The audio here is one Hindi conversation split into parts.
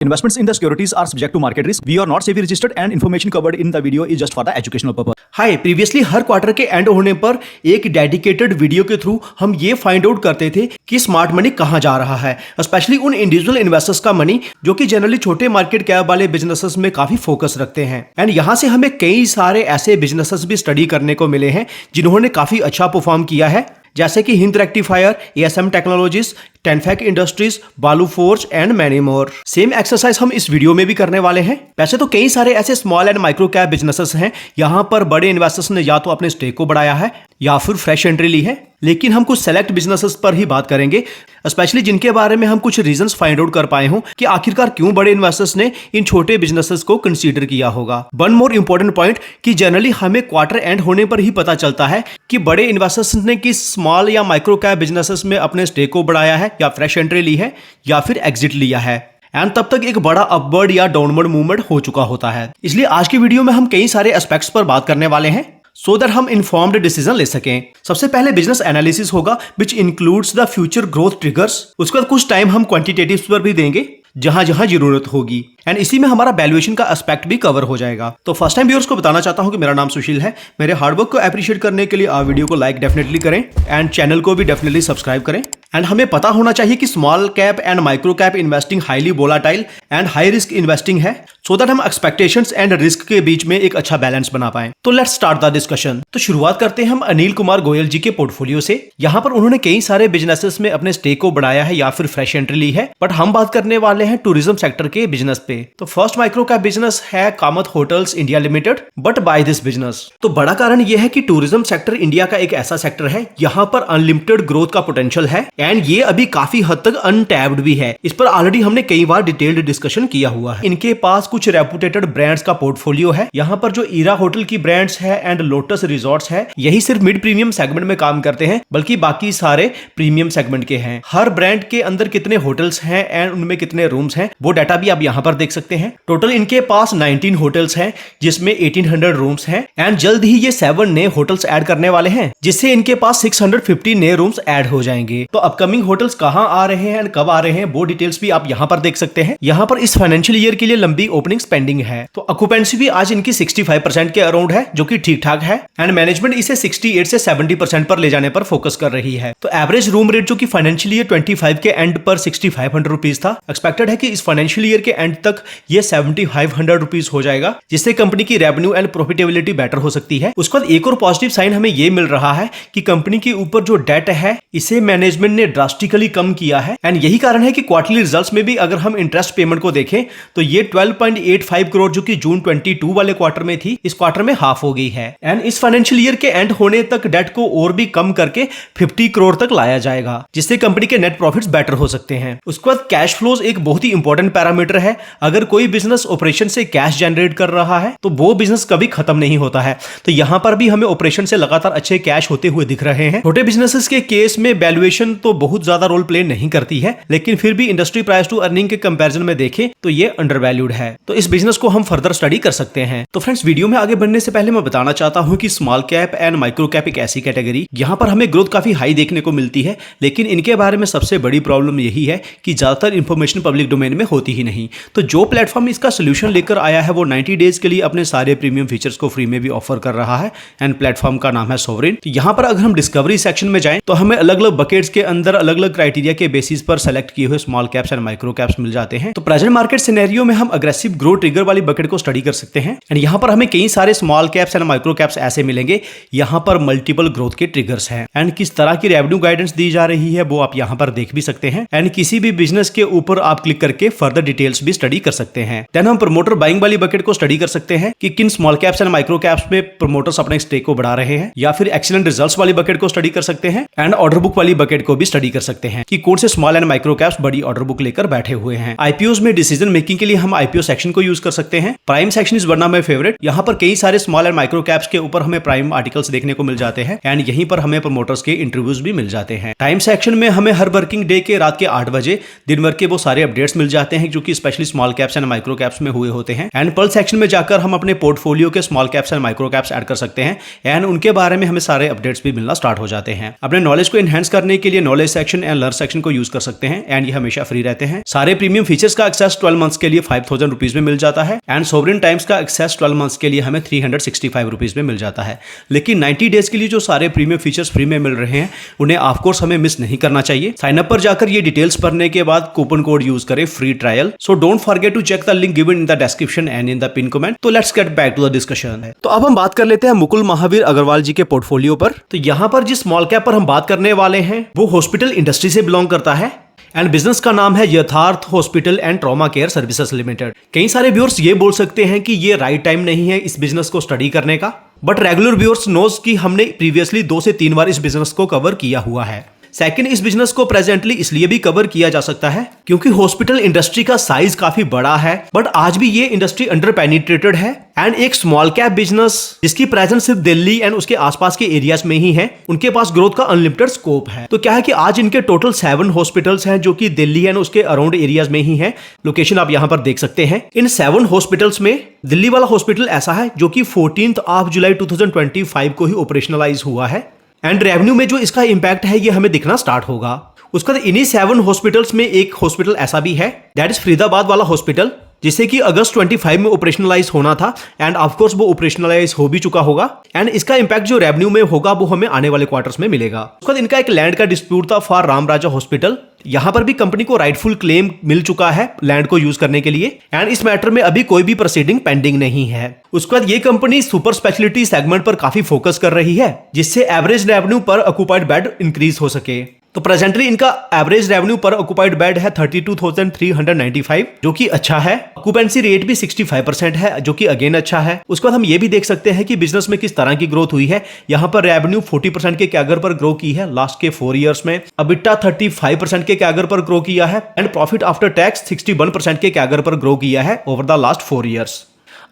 Investments in the securities are subject to market risk. We are not SEBI registered and information covered in the video is just for the educational purpose. Hi previously her quarter के एंड होने पर एक डेडिकेटेड वीडियो के थ्रू हम ये फाइंड आउट करते थे कि स्मार्ट मनी कहां जा रहा है, स्पेशली उन इंडिविजुअल इन्वेस्टर्स का मनी जो कि जनरली छोटे मार्केट कैप वाले बिजनेसेस में काफी फोकस रखते हैं। एंड यहां से हमें कई सारे ऐसे बिजनेसेस भी स्टडी करने को मिले हैं जिन्होंने काफी अच्छा परफॉर्म किया है, जैसे कि Hind rectifier, ASM technologies, Tanfac industries, Balu forge and many more. Same exercise हम इस वीडियो में भी करने वाले हैं। वैसे तो कई सारे ऐसे small and micro cap businesses हैं, यहां पर बड़े इन्वेस्टर्स ने या तो अपने स्टेक को बढ़ाया है या फिर फ्रेश एंट्री ली है, लेकिन हम कुछ सेलेक्ट बिजनेसेस पर ही बात करेंगे, स्पेशली जिनके बारे में हम कुछ रीजंस फाइंड आउट कर पाए हों कि आखिरकार क्यों बड़े इन्वेस्टर्स ने इन छोटे बिजनेसेस को कंसीडर किया होगा। वन मोर इंपॉर्टेंट पॉइंट कि जनरली हमें क्वार्टर एंड होने पर ही पता चलता है कि बड़े इन्वेस्टर्स ने किस स्मॉल या माइक्रो कैप बिजनेसेस में अपने स्टेक को बढ़ाया है या फ्रेश एंट्री ली है या फिर एग्जिट लिया है, एंड तब तक एक बड़ा अपवर्ड या डाउनवर्ड मूवमेंट हो चुका होता है। इसलिए आज की वीडियो में हम कई सारे एस्पेक्ट्स पर बात करने वाले हैं सो दैट हम इन्फॉर्म्ड डिसीजन ले सकें। सबसे पहले बिजनेस एनालिसिस होगा which includes the future growth triggers. उसके बाद कुछ टाइम हम क्वांटिटेटिव्स पर भी देंगे जहां जहां जरूरत होगी, एंड इसी में हमारा वैल्यूएशन का एस्पेक्ट भी कवर हो जाएगा। तो फर्स्ट टाइम व्यूअर्स को बताना चाहता हूं कि मेरा नाम सुशील है। मेरे हार्डवर्क को अप्रिशिएट करने के लिए आप वीडियो को लाइक डेफिनेटली करें एंड चैनल को भी डेफिनेटली सब्सक्राइब करें। एंड हमें पता होना चाहिए कि small cap and micro cap investing highly volatile and high risk investing है, सो दैट हम एक्सपेक्टेशंस एंड रिस्क के बीच में एक अच्छा बैलेंस बना पाएं। तो लेट्स स्टार्ट द डिस्कशन। तो शुरुआत करते हैं हम अनिल कुमार गोयल जी के पोर्टफोलियो से। यहाँ पर उन्होंने कई सारे बिजनेसेस में अपने स्टेक को बढ़ाया है या फिर फ्रेश एंट्री ली है, बट हम बात करने वाले हैं टूरिज्म सेक्टर के बिजनेस पे। तो फर्स्ट माइक्रो कैप बिजनेस है Kamat hotels India limited. But by this business, तो बड़ा कारण यह है कि टूरिज्म सेक्टर इंडिया का एक ऐसा सेक्टर है यहाँ पर अनलिमिटेड ग्रोथ का पोटेंशियल है, एंड ये अभी काफी हद तक अनटैप्ड भी है। इस पर ऑलरेडी हमने कई बार डिटेल्ड डिस्कशन किया हुआ है। इनके पास कुछ रेपुटेटेड ब्रांड्स का पोर्टफोलियो है। यहाँ पर जो ईरा होटल की ब्रांड्स है एंड लोटस रिजॉर्ट्स है, यही सिर्फ मिड प्रीमियम सेगमेंट में काम करते हैं, बल्कि बाकी सारे प्रीमियम सेगमेंट के हैं। हर ब्रांड के अंदर कितने होटल्स हैं एंड उनमें कितने रूम्स हैं वो डाटा भी आप यहाँ पर देख सकते हैं। टोटल इनके पास 19 होटल्स हैं जिसमें 1800 रूम्स हैं, एंड जल्द ही ये 7 नए होटल्स ऐड करने वाले हैं, जिससे इनके पास 650 नए रूम्स ऐड हो जाएंगे। तो अपकमिंग होटल्स कहां आ रहे हैं एंड कब आ रहे हैं वो डिटेल्स भी आप यहां पर देख सकते हैं। यहां पर इस फाइनेंशियल ईयर के लिए लंबी ओपनिंग पेंडिंग है। तो ऑक्यूपेंसी भी आज इनकी 65% के अराउंड है, जो कि ठीक ठाक है, एंड मैनेजमेंट इसे 68 से 70% पर ले जाने पर फोकस कर रही है। तो एवरेज रूम रेट जो कि फाइनेंशियल ईयर 25 के एंड पर 6500 रुपीज था, एक्सपेक्टेड है कि इस फाइनेंशियल ईयर के एंड तक ये 7500 रुपीज हो जाएगा, जिससे कंपनी की रेवेन्यू एंड प्रॉफिटेबिलिटी बेटर हो सकती है। उसके बाद एक और पॉजिटिव साइन हमें ये मिल रहा है कि कंपनी के ऊपर जो डेट है इसे मैनेजमेंट ने ड्रास्टिकली कम किया है, एंड यही कारण है कि क्वार्टरली रिजल्ट्स में भी अगर हम इंटरेस्ट पेमेंट को देखें तो ये 12.85 करोड़ जो कि जून 22 वाले क्वार्टर में थी, इस क्वार्टर में हाफ हो गई है, एंड इस फाइनेंशियल ईयर के एंड होने तक डेट को और भी कम करके 50 करोड़ तक लाया जाएगा, जिससे कंपनी के नेट प्रॉफिट्स बेटर हो सकते हैं। उसके बाद कैश फ्लोज एक बहुत ही इंपॉर्टेंट पैरामीटर है। अगर कोई बिजनेस ऑपरेशन से कैश जनरेट कर रहा है तो वो बिजनेस कभी खत्म नहीं होता है। तो यहां पर भी हमें ऑपरेशन से लगातार अच्छे कैश होते हुए दिख रहे हैं। छोटे बिजनेसेस के केस में वैल्यूएशन तो बहुत ज्यादा रोल प्ले नहीं करती है, लेकिन फिर भी इंडस्ट्री प्राइस टू अर्निंग के कंपैरिजन में देखें तो ये अंडरवैल्यूड है। तो इस बिजनेस को हम फर्दर स्टडी कर सकते हैं। तो फ्रेंड्स, वीडियो में आगे बढ़ने से पहले मैं बताना चाहता हूं कि small cap and micro cap एक ऐसी कैटेगरी यहां पर हमें ग्रोथ काफी हाई देखने को मिलती है, लेकिन इनके बारे में सबसे बड़ी प्रॉब्लम यही है कि ज्यादातर इंफॉर्मेशन पब्लिक डोमेन में होती ही नहीं। तो जो प्लेटफॉर्म इसका सोल्यूशन लेकर आया है वो 90 डेज के लिए अपने सारे प्रीमियम फीचर्स को फ्री में भी ऑफर कर रहा है, एंड प्लेटफॉर्म का नाम है सोवरेन। तो यहाँ पर अगर हम डिस्कवरी सेक्शन में जाएं तो हमें अलग अलग बकेट्स के अंदर अलग अलग क्राइटेरिया के बेसिस पर सेलेक्ट किए हुए small caps and micro caps मिल जाते हैं। तो प्रेजेंट मार्केट सिनेरियो में हम अग्रेसिव ग्रोथ ट्रिगर वाली बकेट को स्टडी कर सकते हैं, एंड यहाँ पर हमें कई सारे small caps and micro caps ऐसे मिलेंगे यहाँ पर मल्टीपल ग्रोथ के ट्रिगर्स हैं, एंड किस तरह की रेवेन्यू गाइडेंस दी जा रही है वो आप यहाँ पर देख भी सकते हैं, एंड किसी भी बिजनेस के ऊपर आप क्लिक करके फर्दर डिटेल्स भी स्टडी कर सकते हैं। देन हम प्रमोटर बाइंग वाली बकेट को स्टडी कर सकते हैं कि किन small caps and micro caps में प्रमोटर्स अपने स्टेक को बढ़ा रहे हैं, या फिर एक्सीलेंट रिजल्ट्स वाली बकेट को स्टडी कर सकते हैं, एंड ऑर्डर बुक वाली बकेट को भी स्टडी कर सकते हैं कि कौन से स्मॉल एंड माइक्रो कैप्स बड़ी ऑर्डर बुक लेकर बैठे हुए हैं। आईपीओ में डिसीजन मेकिंग के लिए हम आईपीओ सेक्शन सेक्शन को यूज कर सकते हैं। Prime section is one of my favourite. यहाँ पर कई सारे स्मॉल एंड माइक्रो कैप्स के ऊपर हमें प्राइम आर्टिकल्स देखने को मिल जाते हैं एंड यहीं पर हमें प्रमोटर्स के इंटरव्यूज भी मिल जाते हैं। टाइम सेक्शन में हमें हर वर्किंग डे के रात के 8 बजे दिन भर के वो सारे अपडेट्स मिल जाते हैं जो कि specially small caps and micro caps में हुए होते हैं। एंड पल्स सेक्शन में जाकर हम अपने पोर्टफोलियो के small caps and micro caps add कर सकते हैं एंड उनके बारे में हमें सारे अपडेट्स भी मिलना स्टार्ट हो जाते हैं। अपने नॉलेज को एनहांस करने के लिए knowledge section and learn section को यूज कर सकते हैं एंड ये हमेशा फ्री रहते हैं। सारे प्रीमियम फीचर्स का एक्सेस 12 मंथ्स के लिए 5000 रुपीज में मिल जाता है एंड सोवरेन टाइम्स का एक्सेस 12 मंथ्स के लिए हमें 365 रुपीज में मिल जाता है। लेकिन 90 डेज के लिए जो सारे प्रीमियम फीचर्स फ्री में मिल रहे हैं उन्हें ऑफ कोर्स हमें मिस नहीं करना चाहिए। साइन अप पर जाकर ये डिटेल्स भरने के बाद कूपन कोड यूज करें free trial. So don't forget to check the link given in the description and in the pin comment. तो let's get back to the discussion. तो अब हम बात कर लेते हैं मुकुल महावीर अग्रवाल जी के पोर्टफोलियो पर। तो यहाँ पर जिस स्मॉल कैप पर हम बात करने वाले हैं वो हॉस्पिटल इंडस्ट्री से बिलोंग करता है एंड बिजनेस का नाम है यथार्थ hospital and trauma care services limited. कई सारे व्यूअर्स ये बोल सकते हैं कि ये राइट टाइम नहीं है इस बिजनेस को स्टडी करने का, बट रेगुलर व्यूअर्स नोज कि हमने प्रीवियसली 2 से 3 बार इस बिजनेस को कवर किया हुआ है। सेकंड, इस बिजनेस को प्रेजेंटली इसलिए भी कवर किया जा सकता है क्योंकि हॉस्पिटल इंडस्ट्री का साइज काफी बड़ा है, बट आज भी ये इंडस्ट्री अंडर पेनिट्रेटेड है एंड एक स्मॉल कैप बिजनेस जिसकी प्रेजेंस सिर्फ दिल्ली एंड उसके आसपास के एरियाज में ही है, उनके पास ग्रोथ का अनलिमिटेड स्कोप है। तो क्या है कि आज इनके टोटल 7 हॉस्पिटल्स हैं जो कि दिल्ली एंड उसके अराउंड एरियाज में ही है। लोकेशन आप यहाँ पर देख सकते हैं। इन 7 हॉस्पिटल्स में दिल्ली वाला हॉस्पिटल ऐसा है जो कि 14 जुलाई 2025 को ही ऑपरेशनलाइज हुआ है एंड रेवेन्यू में जो इसका इंपैक्ट है ये हमें दिखना स्टार्ट होगा। उसके बाद इन्हीं 7 हॉस्पिटल्स में एक हॉस्पिटल ऐसा भी है दैट इज फरीदाबाद वाला हॉस्पिटल जिसे कि अगस्त 25 में ऑपरेशनलाइज होना था एंड ऑफ कोर्स वो ऑपरेशनलाइज हो भी चुका होगा एंड इसका इंपैक्ट जो रेवेन्यू में होगा वो हमें आने वाले क्वार्टर्स में मिलेगा। उसके बाद इनका एक लैंड का डिस्प्यूट था फॉर राम राजा हॉस्पिटल। यहाँ पर भी कंपनी को राइटफुल क्लेम मिल चुका है लैंड को यूज करने के लिए एंड इस मैटर में अभी कोई भी प्रोसीडिंग पेंडिंग नहीं है। उसके बाद ये कंपनी सुपर स्पेशलिटी सेगमेंट पर काफी फोकस कर रही है जिससे एवरेज रेवेन्यू पर ऑक्यूपाइड बेड इंक्रीज हो सके। तो प्रेजेंटली इनका एवरेज रेवेन्यू पर ऑक्यूपाइड बेड है 32,395 जो कि अच्छा है। ऑक्यूपेंसी रेट भी 65% है जो कि अगेन अच्छा है। उसके बाद हम ये भी देख सकते हैं कि बिजनेस में किस तरह की ग्रोथ हुई है। यहाँ पर रेवेन्यू 40% के कैगर पर ग्रो की है लास्ट के 4 इयर्स में। अबिटा 35% के कैगर पर ग्रो किया है एंड प्रॉफिट आफ्टर टैक्स 61% के कैगर पर ग्रो किया है ओवर द लास्ट 4 इयर्स।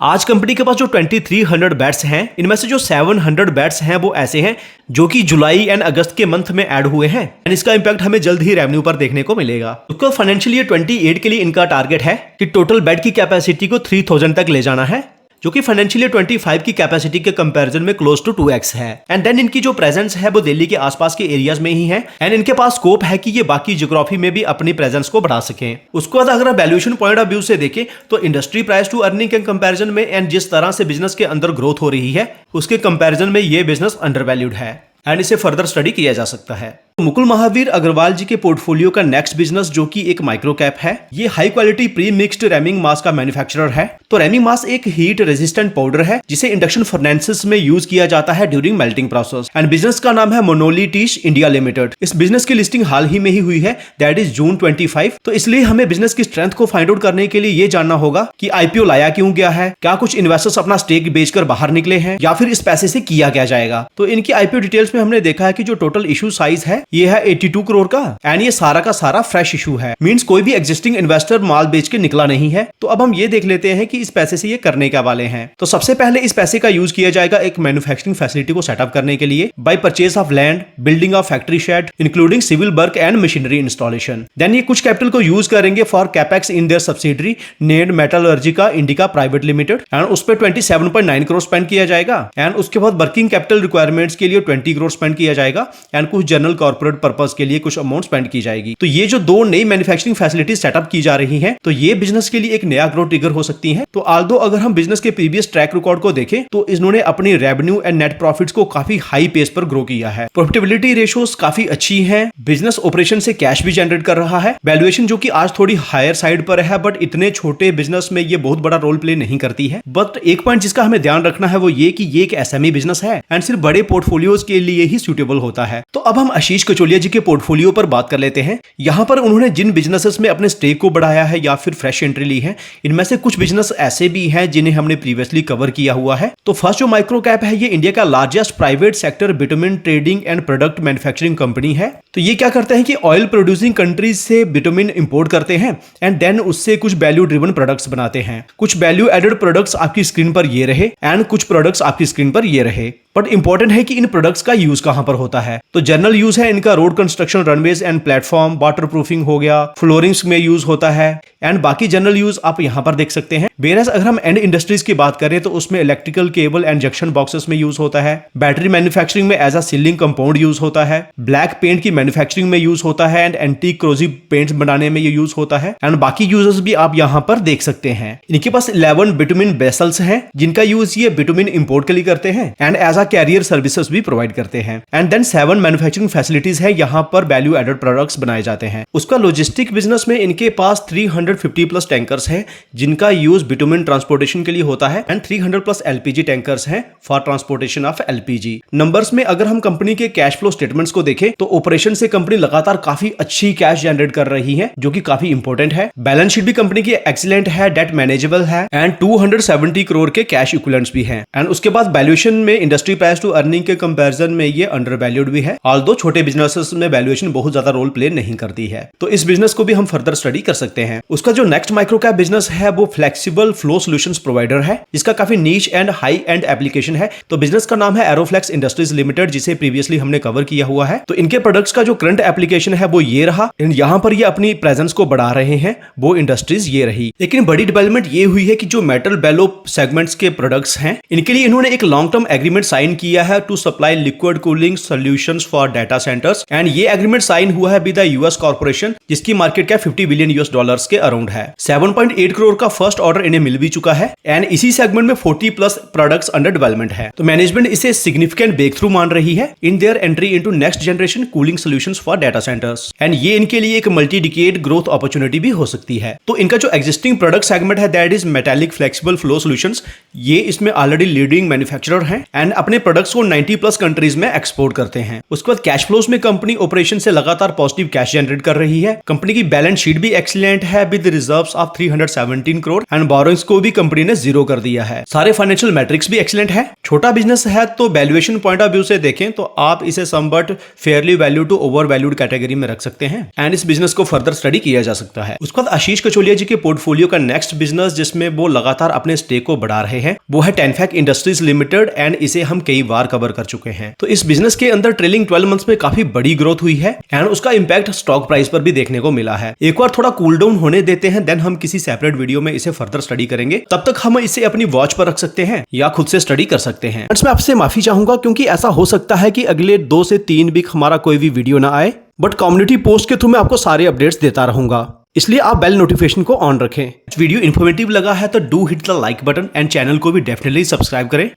आज कंपनी के पास जो 2300 बेड्स हैं इनमें से जो 700 बेड्स हैं वो ऐसे हैं जो कि जुलाई एंड अगस्त के मंथ में ऐड हुए हैं एंड इसका इंपैक्ट हमें जल्द ही रेवेन्यू पर देखने को मिलेगा। उसको फाइनेंशियल ईयर 28 के लिए इनका टारगेट है कि टोटल बेड की कैपेसिटी को 3000 तक ले जाना है जो कि फाइनेंशियल ईयर 25 की कैपेसिटी के कंपैरिजन में क्लोज टू 2x है। एंड देन इनकी जो प्रेजेंस है वो दिल्ली के आसपास के एरियाज में ही है एंड इनके पास स्कोप है कि ये बाकी ज्योग्राफी में भी अपनी प्रेजेंस को बढ़ा सकें। उसके बाद अगर वैल्यूएशन पॉइंट ऑफ व्यू से देखें तो इंडस्ट्री प्राइस टू अर्निंग के कंपैरिजन में एंड जिस तरह से बिजनेस के अंदर ग्रोथ हो रही है उसके कंपैरिजन में ये बिजनेस अंडर वैल्यूड है एंड इसे फर्दर स्टडी किया जा सकता है। मुकुल महावीर अग्रवाल जी के पोर्टफोलियो का नेक्स्ट बिजनेस जो कि एक माइक्रो कैप है, ये हाई क्वालिटी प्री मिक्स्ड रेमिंग मास का मैन्युफैक्चरर है। तो रेमिंग मास एक हीट रेजिस्टेंट पाउडर है जिसे इंडक्शन फर्नेसेस में यूज किया जाता है during melting process and business का नाम है मोनोलिटिश इंडिया लिमिटेड। इस बिजनेस की लिस्टिंग हाल ही में ही हुई है दैट इज जून 25। तो इसलिए हमें बिजनेस की स्ट्रेंथ को फाइंड आउट करने के लिए ये जानना होगा कि आईपीओ लाया क्यों गया है, क्या कुछ इन्वेस्टर्स अपना स्टेक बेचकर बाहर निकले हैं या फिर इस पैसे से किया क्या जाएगा। तो इनकी आईपीओ डिटेल्स में हमने देखा है कि जो टोटल इशू साइज है ये है 82 करोड़ का एंड ये सारा का सारा फ्रेश इशू है, मींस कोई भी एग्जिस्टिंग इन्वेस्टर माल बेच के निकला नहीं है। तो अब हम ये देख लेते हैं कि इस पैसे से ये करने क्या वाले हैं। तो सबसे पहले इस पैसे का यूज किया जाएगा एक मैन्युफैक्चरिंग फैसिलिटी को सेटअप करने के लिए by purchase of land, building of factory shed including civil work and machinery installation. Then ये कुछ कैपिटल को यूज करेंगे for capex in their subsidiary Ned Metallurgica Indica private limited and उस पर 27.9 करोड़ स्पेंड किया जाएगा एंड उसके बाद वर्किंग कैपिटल रिक्वायरमेंट्स के लिए 20 करोड़ स्पेंड किया जाएगा एंड कुछ जनरल कॉर्पोरेट पर्पस के लिए कुछ अमाउंट स्पेंड की जाएगी। तो ये जो 2 नई मैन्युफैक्चरिंग फैसिलिटी सेटअप की जा रही हैं तो ये बिजनेस के लिए एक नया ग्रोथ ट्रिगर हो सकती हैं। तो आल्दो अगर हम बिजनेस के प्रीवियस ट्रैक रिकॉर्ड को देखें तो इन्होंने अपनी रेवेन्यू एंड नेट प्रॉफिट्स को काफी हाई पेस पर ग्रो किया है। प्रॉफिटेबिलिटी रेशियोज काफी अच्छी हैं, बिजनेस ऑपरेशन से कैश भी जनरेट कर रहा है। वैल्यूएशन जो कि आज थोड़ी हायर साइड पर है बट इतने छोटे बिजनेस में ये बहुत बड़ा रोल प्ले नहीं करती है। बट एक पॉइंट जिसका हमें ध्यान रखना है वो ये कि ये एक एसएमई बिजनेस है एंड सिर्फ बड़े पोर्टफोलियोज के लिए ही सुटेबल होता है। तो अब हम आशीष आशीष कचोलिया जी के पोर्टफोलियो पर बात कर लेते हैं। यहाँ पर उन्होंने जिन बिजनेसेस में अपने स्टेक को बढ़ाया है या फिर फ्रेश एंट्री ली है, इनमें से कुछ बिजनेस ऐसे भी हैं जिन्हें हमने प्रीवियसली कवर किया हुआ है। तो फर्स्ट जो माइक्रो कैप है, ये इंडिया का largest private sector bitumen trading and product manufacturing company है। तो ये क्या करते हैं कि ऑयल प्रोड्यूसिंग कंट्रीज से बिटुमिन इंपोर्ट करते हैं एंड देन उससे कुछ वैल्यू ड्रिवन प्रोडक्ट्स बनाते हैं। कुछ वैल्यू एडेड प्रोडक्ट्स आपकी स्क्रीन पर ये रहे एंड कुछ प्रोडक्ट्स आपकी स्क्रीन पर ये रहे। बट इंपॉर्टेंट है कि इन प्रोडक्ट्स का यूज कहां पर होता है। तो जनरल यूज है इनका road construction, runways and platform, water proofing हो गया, फ्लोरिंग्स में यूज होता है एंड बाकी जनरल यूज आप यहां पर देख सकते हैं। वेरएस अगर हम एंड इंडस्ट्रीज की बात करें तो उसमें electrical cable and junction boxes में यूज होता है। बैटरी मैन्युफैक्चरिंग में as a sealing compound use होता है। ब्लैक पेंट की मैन्युफैक्चरिंग में यूज होता है एंड एंटी क्रोजिव पेंट्स बनाने में ये यूज होता है एंड बाकी यूजेस भी आप यहां पर देख सकते हैं। इनके पास 11 बिटुमिन वेसल्स हैं जिनका यूज ये बिटुमिन इंपोर्ट के लिए करते हैं and as a carrier services भी प्रोवाइड करते हैं। एंड देन 7 मैन्युफैक्चरिंग फैसिलिटीज है, यहाँ पर वैल्यू एडेड प्रोडक्ट्स बनाए जाते हैं। उसका लॉजिस्टिक बिजनेस में इनके पास 350 प्लस टैंकर्स हैं जिनका यूज बिटुमिन ट्रांसपोर्टेशन के लिए होता है एंड 300 प्लस एलपीजी टैंकर्स हैं for transportation of LPG. Numbers में अगर हम कंपनी के कैश फ्लो स्टेटमेंट्स को देखें तो ऑपरेशन से कंपनी लगातार काफी अच्छी कैश जनरेट कर रही है, जो कि काफी इंपॉर्टेंट है। बैलेंस शीट भी कंपनी की एक्सीलेंट है, डेट मैनेजेबल है एंड 270 करोड़ के कैश इक्विवेलेंट्स भी हैं। एंड उसके बाद वैल्यूएशन में इंडस्ट्री प्राइस टू अर्निंग के कंपैरिजन में ये अंडर वैल्यूड भी है, ऑल्दो छोटे बिजनेसेस में वैल्यूएशन बहुत ज्यादा रोल प्ले नहीं करती है। तो इस बिजनेस को भी हम फर्दर स्टडी कर सकते हैं। उसका जो नेक्स्ट माइक्रो कैप बिजनेस है वो फ्लेक्सिबल फ्लो सॉल्यूशंस प्रोवाइडर है, जिसका काफी niche and high and application है। तो बिजनेस का नाम है एरोफ्लेक्स इंडस्ट्रीज लिमिटेड, जिसे प्रीवियसली हमने कवर किया हुआ है। तो इनके प्रोडक्ट्स का जो करंट एप्लीकेशन है वो ये रहा, यहाँ पर ये अपनी प्रेजेंस को बढ़ा रहे हैं, वो इंडस्ट्रीज ये रही। लेकिन बड़ी डेवलपमेंट ये हुई है कि जो मेटल बेलो सेगमेंट्स के प्रोडक्ट्स हैं, इनके लिए इन्होंने एक लॉन्ग टर्म एग्रीमेंट साइन किया है to supply liquid cooling solutions for data centres and ये एग्रीमेंट साइन हुआ है विद द यूएस कॉर्पोरेशन, जिसकी मार्केट कैप $50 बिलियन के अराउंड है। 7.8 करोड़ का फर्स्ट ऑर्डर इन्हें मिल भी चुका है एंड इसी सेगमेंट में 40 प्लस प्रोडक्ट्स अंडर डेवलपमेंट है। तो मैनेजमेंट इसे सिग्निफिकेंट ब्रेक थ्रू मान रही है in their entry into next generation cooling solutions for data centres and ये इनके लिए एक मल्टी डिकेड ग्रोथ अपॉर्चुनिटी भी हो सकती है। तो इनका जो एग्जिस्टिंग प्रोडक्ट सेगमेंट है that is metallic flexible flow solutions, ये इसमें ऑलरेडी लीडिंग मैन्युफैक्चरर हैं एंड अपने प्रोडक्ट्स को 90 प्लस कंट्रीज में एक्सपोर्ट करते हैं। उसके बाद कैश फ्लोज में कंपनी ऑपरेशन से लगातार पॉजिटिव कैश जनरेट कर रही है। कंपनी की बैलेंस शीट भी एक्सीलेंट है with reserves of 317 crore and borrowings को भी कंपनी ने जीरो कर दिया है। सारे फाइनेंशियल मैट्रिक्स भी एक्सीलेंट है। छोटा बिजनेस है तो वैल्यूएशन पॉइंट ऑफ व्यू से देखें तो आप इसे somewhat fairly value to overvalued category में रख सकते हैं एंड इस बिजनेस को फर्दर स्टडी किया जा सकता है। उसके बाद आशीष कचोलिया जी के पोर्टफोलियो का नेक्स्ट बिजनेस जिसमें वो लगातार अपने स्टेक को बढ़ा रहे हैं वो है टेनफैक इंडस्ट्रीज लिमिटेड एंड इसे हम कई बार कवर कर चुके हैं। तो इस बिजनेस के अंदर ट्रेलिंग 12 मंथ्स में काफी बड़ी ग्रोथ हुई है एंड उसका इंपैक्ट स्टॉक प्राइस पर भी देखने को मिला है। एक बार थोड़ा कूल डाउन होने देते हैं, देन हम किसी सेपरेट वीडियो में इसे फर्दर स्टडी करेंगे। तब तक हम इसे अपनी वॉच पर रख सकते हैं या खुद से स्टडी कर सकते हैं। मैं आपसे माफी चाहूंगा क्योंकि ऐसा हो सकता है कि अगले 2 से 3 वीक हमारा कोई भी वीडियो ना आए, बट कम्युनिटी पोस्ट के थ्रू मैं आपको सारे अपडेट्स देता रहूंगा, इसलिए आप बेल नोटिफिकेशन को ऑन रखें। वीडियो इन्फॉर्मेटिव लगा है तो do hit the like button and channel को भी डेफिनेटली सब्सक्राइब करें।